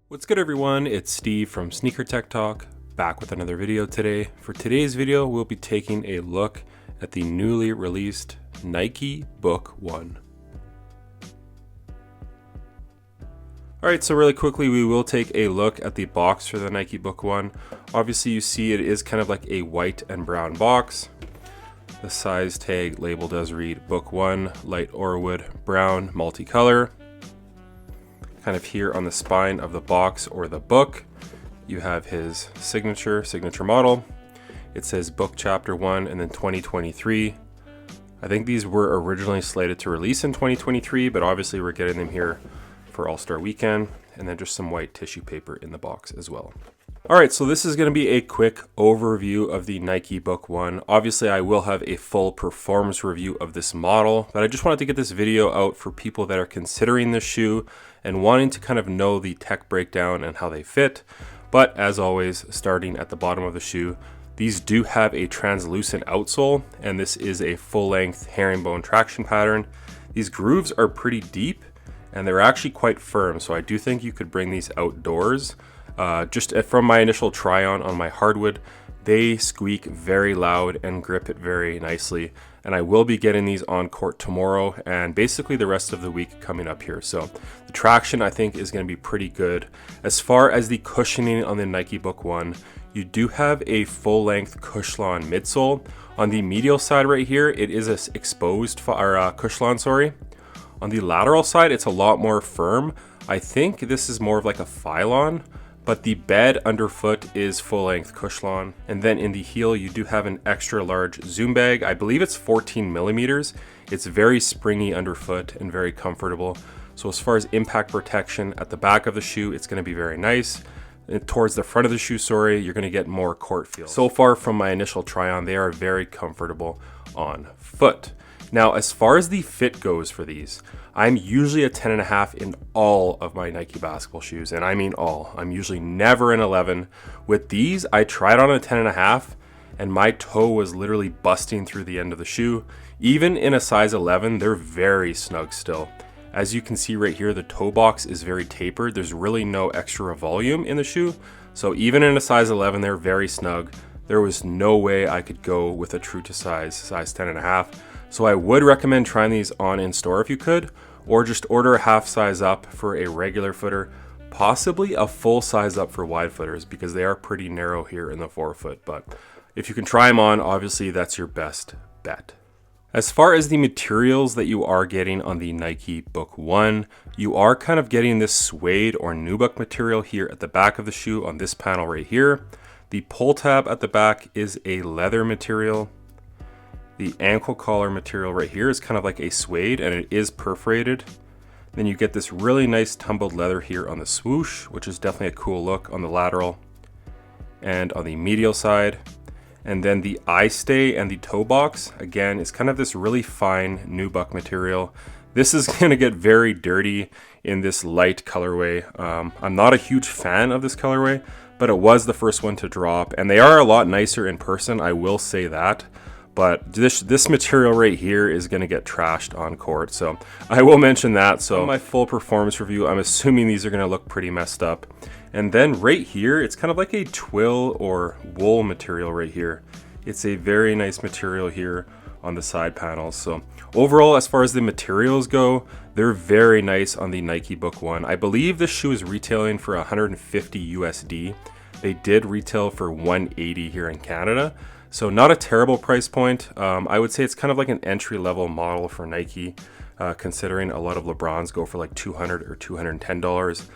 What's good everyone, it's Steve from SnkrTechTalk, back with another video today. For today's video, we'll be taking a look at the newly released Nike Book 1. Alright, so really quickly we will take a look at the box for the Nike Book 1. Obviously you see it is kind of like a white and brown box. The size tag label does read Book 1, Light Orwood Brown Multicolor. Kind of here on the spine of the box or the book, you have his signature model. It says Book Chapter 1 and then 2023. I think these were originally slated to release in 2023, but obviously we're getting them here for All-Star Weekend, and then just some white tissue paper in the box as well. Alright, so this is going to be a quick overview of the Nike Book 1. Obviously I will have a full performance review of this model, but I just wanted to get this video out for people that are considering this shoe and wanting to kind of know the tech breakdown and how they fit. But as always, starting at the bottom of the shoe, these do have a translucent outsole, and this is a full-length herringbone traction pattern. These grooves are pretty deep and they're actually quite firm, so I do think you could bring these outdoors. Just from my initial try on my hardwood, they squeak very loud and grip it very nicely. And I will be getting these on court tomorrow and basically the rest of the week coming up here. So the traction I think is going to be pretty good. As far as the cushioning on the Nike Book 1, you do have a full-length Cushlon midsole. On the medial side right here, it is an exposed Cushlon, sorry. On the lateral side, it's a lot more firm. I think this is more of like a Phylon, but the bed underfoot is full-length Cushlon. And then in the heel, you do have an extra large Zoom bag. I believe it's 14 millimeters. It's very springy underfoot and very comfortable. So as far as impact protection at the back of the shoe, it's going to be very nice. And towards the front of the shoe, you're going to get more court feel. So far from my initial try on, they are very comfortable on foot. Now, as far as the fit goes for these, I'm usually a 10.5 in all of my Nike basketball shoes, and I mean all. I'm usually never an 11. With these, I tried on a 10.5, and my toe was literally busting through the end of the shoe. Even in a size 11, they're very snug still. As you can see right here, the toe box is very tapered. There's really no extra volume in the shoe, so even in a size 11, they're very snug. There was no way I could go with a true to size 10.5. So I would recommend trying these on in store if you could, or just order a half size up for a regular footer, possibly a full size up for wide footers because they are pretty narrow here in the forefoot. But if you can try them on, obviously that's your best bet. As far as the materials that you are getting on the Nike Book 1, you are kind of getting this suede or nubuck material here at the back of the shoe on this panel right here. The pull tab at the back is a leather material. The ankle collar material right here is kind of like a suede and it is perforated. Then you get this really nice tumbled leather here on the swoosh, which is definitely a cool look on the lateral and on the medial side. And then the eye stay and the toe box, again, is kind of this really fine nubuck material. This is going to get very dirty in this light colorway. I'm not a huge fan of this colorway, but it was the first one to drop, and they are a lot nicer in person, I will say that. But this material right here is going to get trashed on court, so I will mention that. So my full performance review, I'm assuming these are going to look pretty messed up. And then right here, it's kind of like a twill or wool material right here. It's a very nice material here on the side panels. So overall, as far as the materials go, they're very nice on the Nike Book 1. I believe this shoe is retailing for 150 USD. They did retail for 180 here in Canada. So not a terrible price point. I would say it's kind of like an entry-level model for Nike, considering a lot of LeBrons go for like $200 or $210.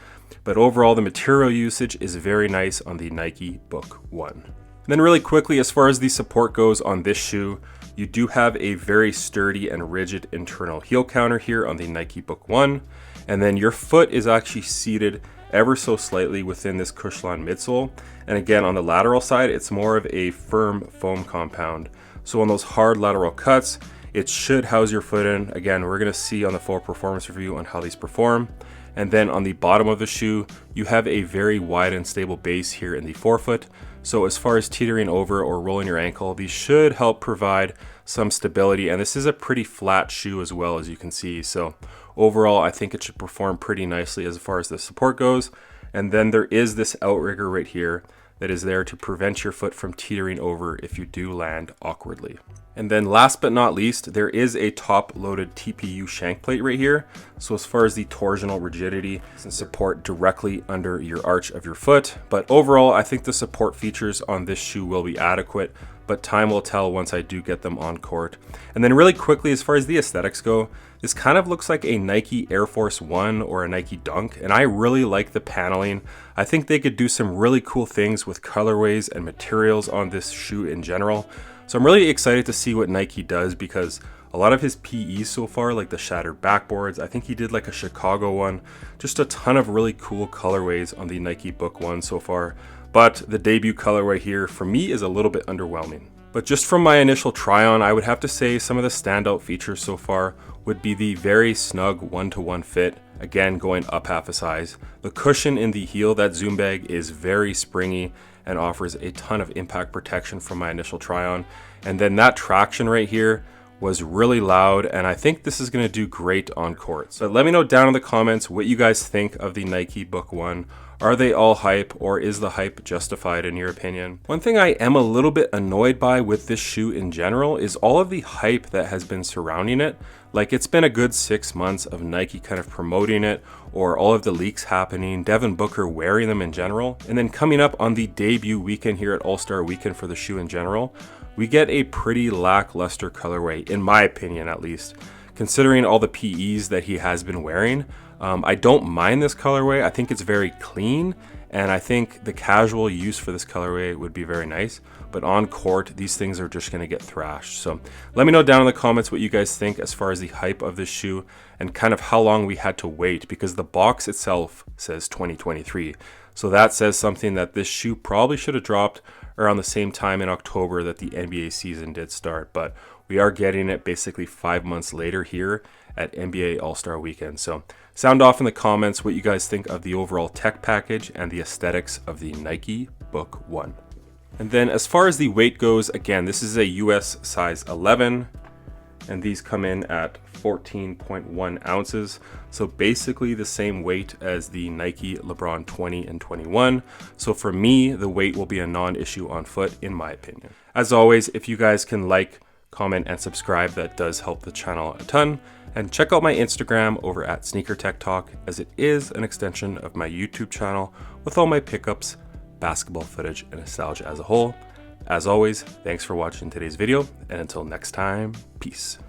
But overall, the material usage is very nice on the Nike Book 1. And then really quickly, as far as the support goes on this shoe, you do have a very sturdy and rigid internal heel counter here on the Nike Book 1. And then your foot is actually seated ever so slightly within this Cushlon midsole. And again, on the lateral side, it's more of a firm foam compound. So on those hard lateral cuts, it should house your foot in. Again, we're gonna see on the full performance review on how these perform. And then on the bottom of the shoe, you have a very wide and stable base here in the forefoot. So as far as teetering over or rolling your ankle, these should help provide some stability. And this is a pretty flat shoe as well, as you can see. So overall, I think it should perform pretty nicely as far as the support goes. And then there is this outrigger right here that is there to prevent your foot from teetering over if you do land awkwardly. And then last but not least, there is a top-loaded TPU shank plate right here. So as far as the torsional rigidity, it's support directly under your arch of your foot. But overall, I think the support features on this shoe will be adequate, but time will tell once I do get them on court. And then really quickly, as far as the aesthetics go, this kind of looks like a Nike Air Force One or a Nike Dunk, and I really like the paneling. I think they could do some really cool things with colorways and materials on this shoe in general. So I'm really excited to see what Nike does, because a lot of his PEs so far, like the shattered backboards, I think he did like a Chicago one, just a ton of really cool colorways on the Nike Book One so far. But the debut colorway here for me is a little bit underwhelming. But just from my initial try on, I would have to say some of the standout features so far would be the very snug one-to-one fit, again going up half a size. The cushion in the heel, that Zoom bag, is very springy and offers a ton of impact protection from my initial try on. And then that traction right here was really loud, and I think this is going to do great on court. So let me know down in the comments what you guys think of the Nike Book One. Are they all hype, or is the hype justified in your opinion? One thing I am a little bit annoyed by with this shoe in general is all of the hype that has been surrounding it. Like, it's been a good 6 months of Nike kind of promoting it, or all of the leaks happening, Devin Booker wearing them in general, and then coming up on the debut weekend here at All-Star Weekend for the shoe in general, we get a pretty lackluster colorway, in my opinion at least. Considering all the PEs that he has been wearing, I don't mind this colorway. I think it's very clean, and I think the casual use for this colorway would be very nice. But on court, these things are just going to get thrashed. So let me know down in the comments what you guys think as far as the hype of this shoe and kind of how long we had to wait, because the box itself says 2023. So that says something that this shoe probably should have dropped around the same time in October that the NBA season did start. But we are getting it basically 5 months later here at NBA All-Star Weekend. So sound off in the comments what you guys think of the overall tech package and the aesthetics of the Nike Book One. And then as far as the weight goes, again, this is a US size 11, and these come in at 14.1 ounces. So basically the same weight as the Nike LeBron 20 and 21. So for me, the weight will be a non-issue on foot, in my opinion. As always, if you guys can like, comment, and subscribe, that does help the channel a ton. And check out my Instagram over at SnkrTechTalk, as it is an extension of my YouTube channel with all my pickups, basketball footage, and nostalgia as a whole. As always, thanks for watching today's video, and until next time, peace.